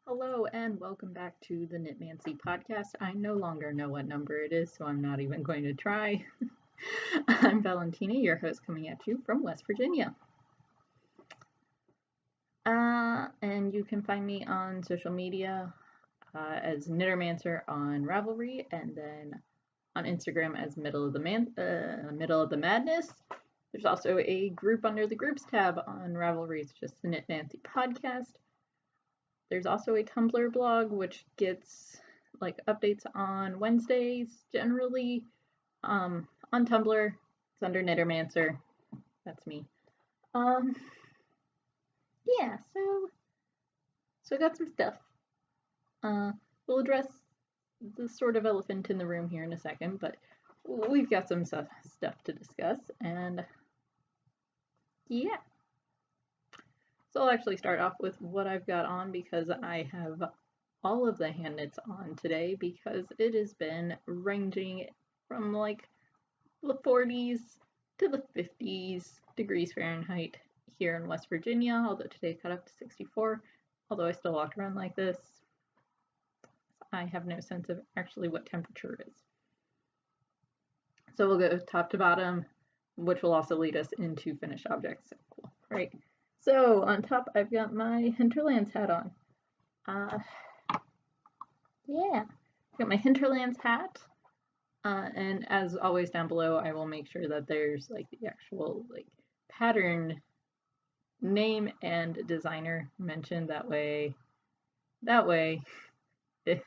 Hello and welcome back to the Knitmancy Podcast. I no longer know what number it is, so I'm not even going to try. I'm Valentina, your host, coming at you from West Virginia. And you can find me on social media as Knittermancer on Ravelry, and then on Instagram as Middle of the Madness. There's also a group under the Groups tab on Ravelry. It's just the Knitmancy Podcast. There's also a Tumblr blog, which gets like updates on Wednesdays generally. On Tumblr, it's under Knittermancer. That's me. Yeah, so I got some stuff. We'll address the sort of elephant in the room here in a second, but we've got some stuff to discuss, and yeah. So I'll actually start off with what I've got on because I have all of the hand knits on today because it has been ranging from like the 40s to the 50s degrees Fahrenheit here in West Virginia, although today got up to 64, although I still walk around like this. I have no sense of actually what temperature is. So we'll go top to bottom, which will also lead us into finished objects. Cool, right? So on top, I've got my Hinterlands hat on. Yeah, I've got my Hinterlands hat. And as always down below, I will make sure that there's like the actual like pattern name and designer mentioned that way. If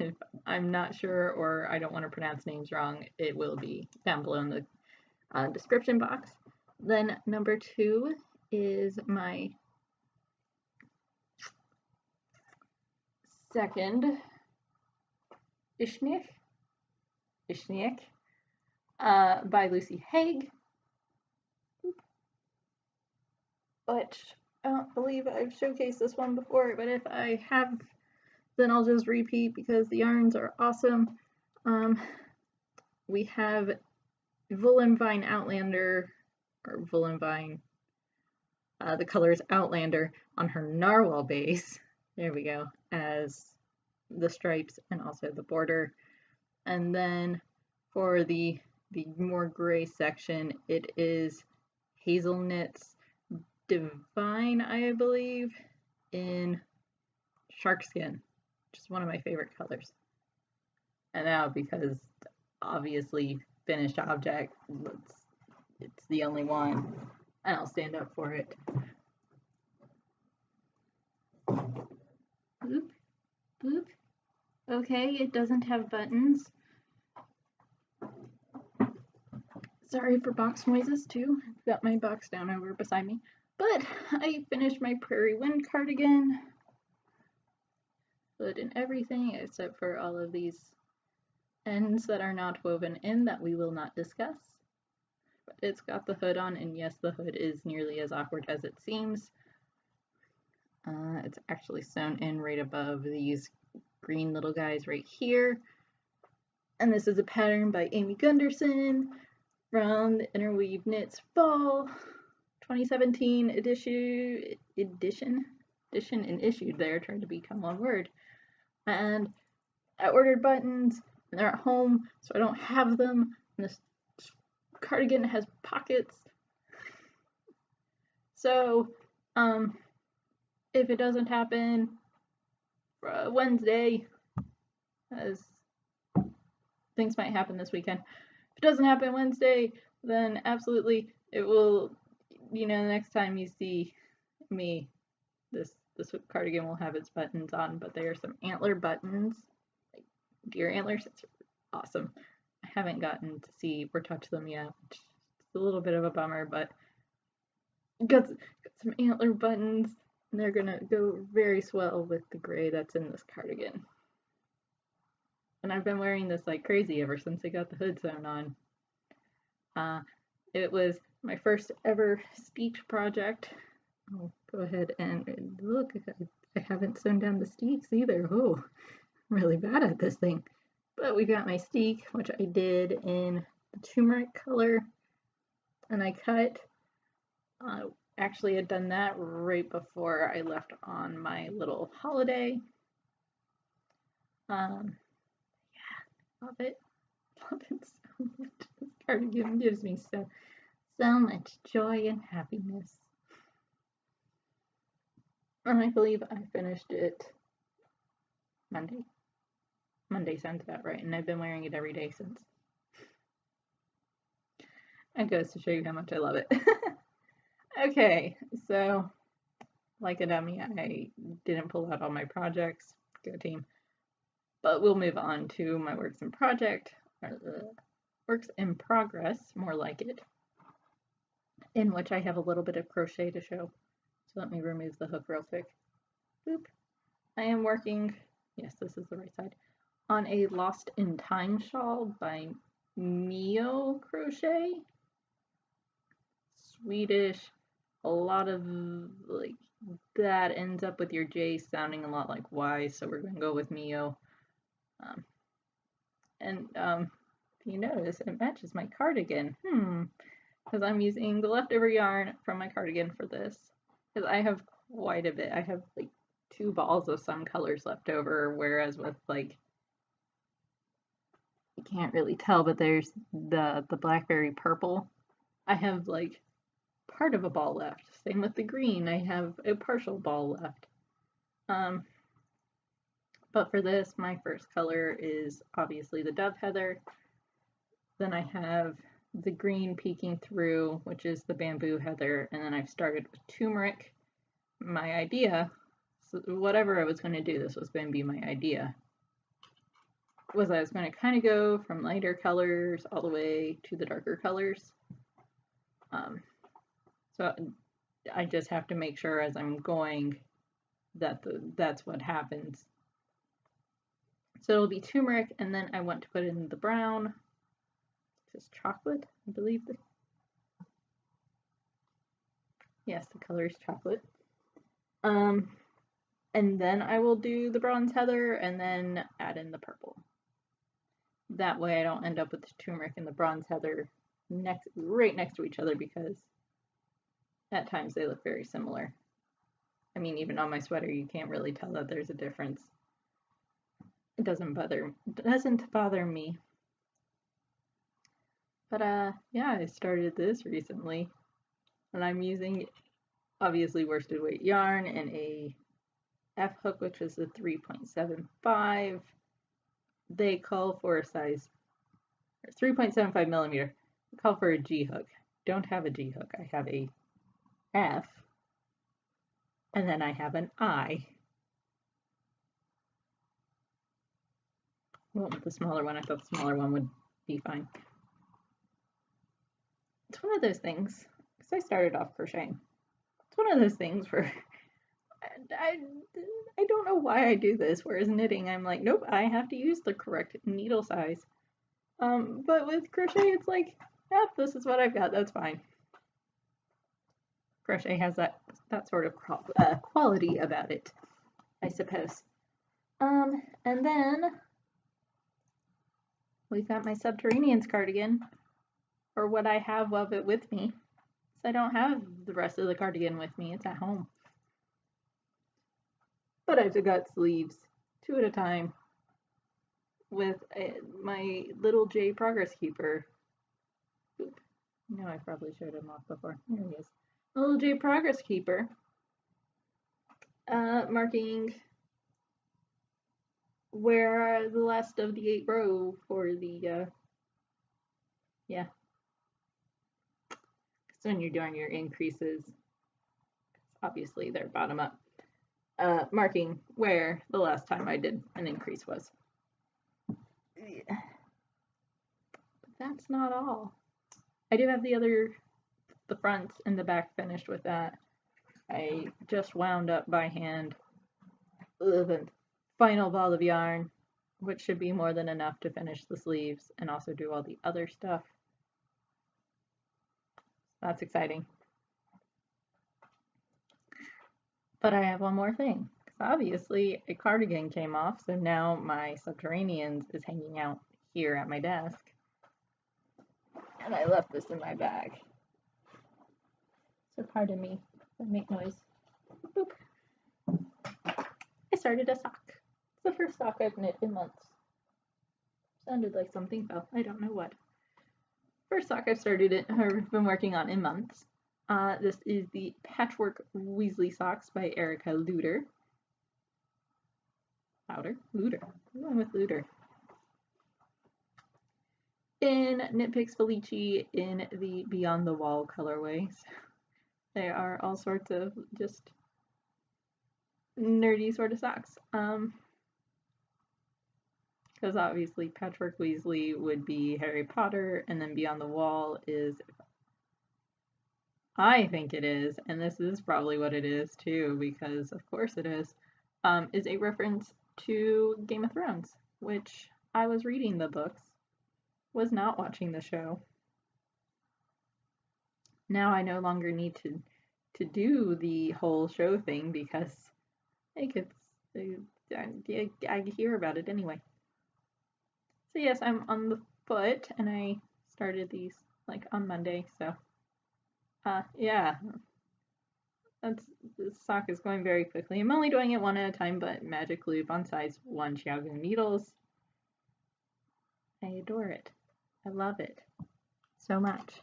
I'm not sure or I don't want to pronounce names wrong, it will be down below in the description box. Then number 2 is my second Ishneich by Lucy Hague, which I don't believe I've showcased this one before, but if I have, then I'll just repeat because the yarns are awesome. We have Vine Outlander, or Vine, the color is Outlander on her narwhal base. There we go, as the stripes and also the border. And then for the more gray section, it is Hazelnut's Divine, I believe, in Sharkskin, which is one of my favorite colors. And now because obviously finished object, it's the only one, and I'll stand up for it. Boop, boop. Okay, it doesn't have buttons. Sorry for box noises too. I've got my box down over beside me. But I finished my Prairie Wind cardigan. Hood and everything except for all of these ends that are not woven in that we will not discuss. But it's got the hood on, and yes, the hood is nearly as awkward as it seems. It's actually sewn in right above these green little guys right here. And this is a pattern by Amy Gunderson from the Interweave Knits Fall 2017 edition and issued there, trying to become one word. And I ordered buttons, and they're at home, so I don't have them. And this cardigan has pockets. So, if it doesn't happen Wednesday, as things might happen this weekend, if it doesn't happen Wednesday, then absolutely it will, the next time you see me, this cardigan will have its buttons on, but they are some antler buttons, like deer antlers. It's awesome. I haven't gotten to see or touch them yet, which is a little bit of a bummer, but got some antler buttons, and they're gonna go very swell with the gray that's in this cardigan. And I've been wearing this like crazy ever since I got the hood sewn on. It was my first ever steeked project. I'll go ahead and look. I haven't sewn down the steeks either. Oh, I'm really bad at this thing. But we got my steek, which I did in the turmeric color, and I cut. Actually had done that right before I left on my little holiday. Love it. Love it so much. This cardigan gives me so much joy and happiness. And I believe I finished it Monday. Monday sounds about right, and I've been wearing it every day since. It goes to show you how much I love it. Okay, so like a dummy, I didn't pull out all my projects. Go team. But we'll move on to my works in progress, more like it, in which I have a little bit of crochet to show. So let me remove the hook real quick. Boop. I am working, yes, this is the right side, on a Lost in Time shawl by Mijo Crochet. Swedish. A lot of like that ends up with your J sounding a lot like Y, so we're going to go with Mijo. If you notice, it matches my cardigan. Because I'm using the leftover yarn from my cardigan for this. Because I have quite a bit. I have like 2 balls of some colors left over, whereas with like, you can't really tell, but there's the blackberry purple. I have like part of a ball left. Same with the green. I have a partial ball left. But for this, my first color is obviously the dove heather. Then I have the green peeking through, which is the bamboo heather, and then I've started with turmeric. My idea, so whatever I was going to do, this was going to be my idea, was I was going to kind of go from lighter colors all the way to the darker colors. So I just have to make sure as I'm going that that's what happens. So it'll be turmeric, and then I want to put in the brown. This is chocolate, I believe. Yes, the color is chocolate. And then I will do the bronze heather and then add in the purple. That way I don't end up with the turmeric and the bronze heather right next to each other, because at times they look very similar. I mean, even on my sweater, you can't really tell that there's a difference. It doesn't bother me. But yeah, I started this recently, and I'm using obviously worsted weight yarn and a F hook, which is a 3.75. They call for a size 3.75 millimeter. They call for a G hook. Don't have a G hook. I have a F, and then I have an I. Well, with the smaller one, I thought the smaller one would be fine. It's one of those things, because I started off crocheting. It's one of those things where I don't know why I do this, whereas knitting, I'm like, nope, I have to use the correct needle size. But with crochet, it's like, yeah, this is what I've got, that's fine. Crochet has that sort of quality about it, I suppose. And then we've got my Subterraneans cardigan, or what I have of it with me. So I don't have the rest of the cardigan with me, it's at home. But I've got sleeves, 2 at a time, with my little J progress keeper. Oop. No, I probably showed him off before. There he is. A little J progress keeper, marking where the last of the 8 row for the, yeah. So when you're doing your increases, obviously they're bottom up, marking where the last time I did an increase was. Yeah. But that's not all. I do have the front and the back finished with that. I just wound up by hand the final ball of yarn, which should be more than enough to finish the sleeves and also do all the other stuff. That's exciting. But I have one more thing. Obviously, a cardigan came off, so now my Subterraneans is hanging out here at my desk. And I left this in my bag. So pardon me if I make noise. Boop. I started a sock. It's the first sock I've knit in months. Sounded like something fell. I don't know what. First sock I've been working on in months. This is the Patchwork Weasley socks by Erica Lueder. Lueder. I'm going with Lueder. In Knitpicks Felici in the Beyond the Wall colorways. They are all sorts of just nerdy sort of socks. Because obviously Patchwork Weasley would be Harry Potter, and then Beyond the Wall is, I think it is, and this is probably what it is too, because of course it is a reference to Game of Thrones, which I was reading the books, was not watching the show. Now I no longer need to do the whole show thing because I hear about it anyway. So yes, I'm on the foot, and I started these like on Monday, so yeah. This sock is going very quickly. I'm only doing it one at a time, but magic loop on size 1 Xiaogu needles. I adore it. I love it so much.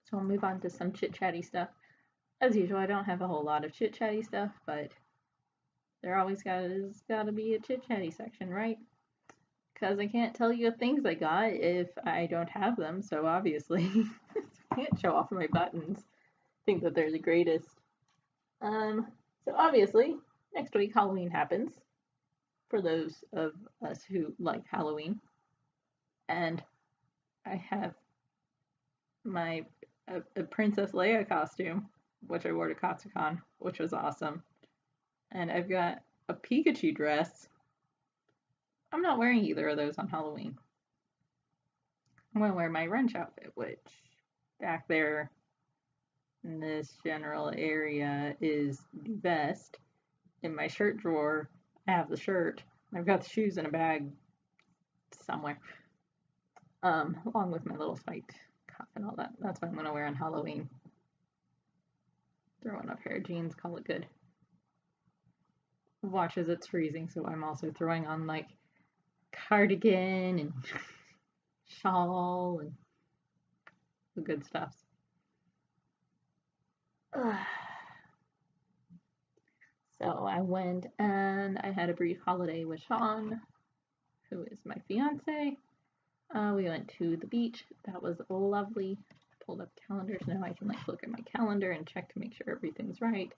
So we'll move on to some chit-chatty stuff. As usual, I don't have a whole lot of chit-chatty stuff, but there always gotta be a chit-chatty section, right? Because I can't tell you things I got if I don't have them, so obviously I can't show off my buttons. Think that they're the greatest. So obviously, next week Halloween happens, for those of us who like Halloween. And I have my a Princess Leia costume, which I wore to Katsucon, which was awesome. And I've got a Pikachu dress. I'm not wearing either of those on Halloween. I'm going to wear my wrench outfit, which back there in this general area is the vest. In my shirt drawer, I have the shirt. I've got the shoes in a bag somewhere, along with my little spiked cuff and all that. That's what I'm going to wear on Halloween. Throw on a pair of jeans, call it good. Watch as it's freezing, so I'm also throwing on like cardigan and shawl and the good stuff. So I went and I had a brief holiday with Sean, who is my fiance. We went to the beach. That was lovely. I pulled up calendars. Now I can like look at my calendar and check to make sure everything's right.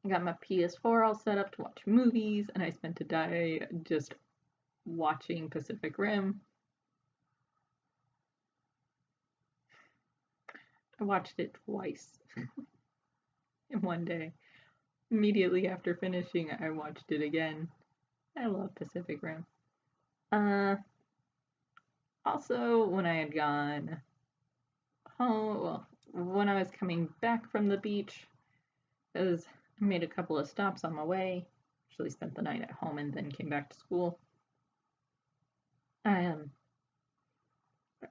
I got my PS4 all set up to watch movies, and I spent a day just watching Pacific Rim. I watched it twice in one day. Immediately after finishing, I watched it again. I love Pacific Rim. Also, when I had gone home, well, when I was coming back from the beach, because I made a couple of stops on my way, actually spent the night at home and then came back to school. A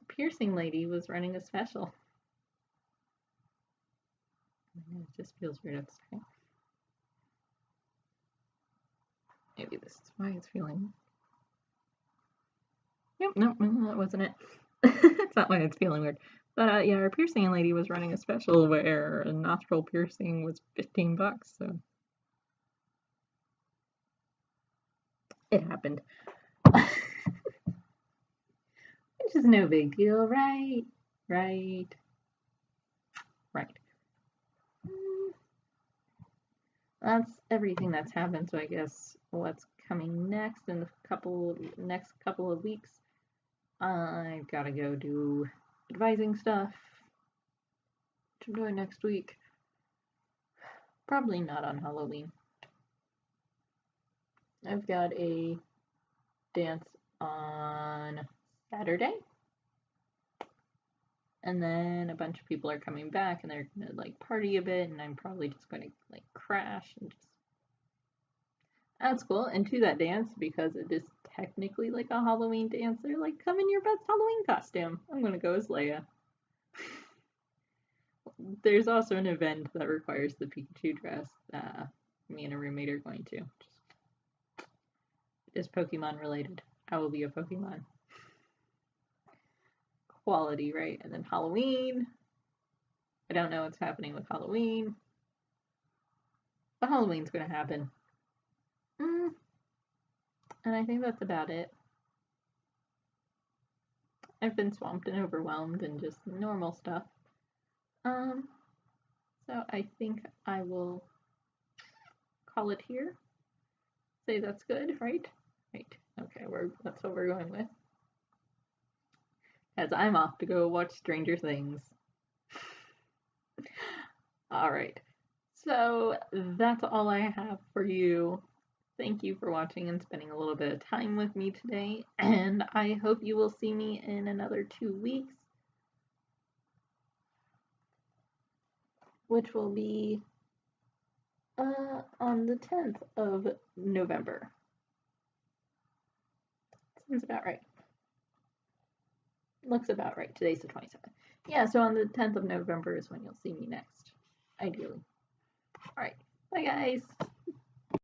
piercing lady was running a special. It just feels weird at this time. Maybe this is why it's feeling. Yep, nope, that wasn't it. It's not why it's feeling weird. But yeah, our piercing lady was running a special where a nostril piercing was $15, so it happened. Which is no big deal, right? Right. That's everything that's happened, so I guess what's coming next in the next couple of weeks, I've got to go do advising stuff, which I'm doing next week. Probably not on Halloween. I've got a dance on Saturday, and then a bunch of people are coming back, and they're gonna like party a bit, and I'm probably just gonna like crash and just. That's cool. And to that dance, because it is technically like a Halloween dance, they're like, come in your best Halloween costume. I'm gonna go as Leia. there's also an event that requires the Pikachu dress that me and a roommate are going to. Just is Pokemon related. I will be a Pokemon. Quality, right? And then Halloween. I don't know what's happening with Halloween. But Halloween's going to happen. And I think that's about it. I've been swamped and overwhelmed and just normal stuff. So I think I will call it here. Say that's good, right? Right. Okay, that's what we're going with. As I'm off to go watch Stranger Things. Alright. So that's all I have for you. Thank you for watching and spending a little bit of time with me today, and I hope you will see me in another 2 weeks, which will be on the 10th of November. Sounds about right. Looks about right. Today's the 27th. Yeah, so on the 10th of November is when you'll see me next, ideally. Alright, bye guys!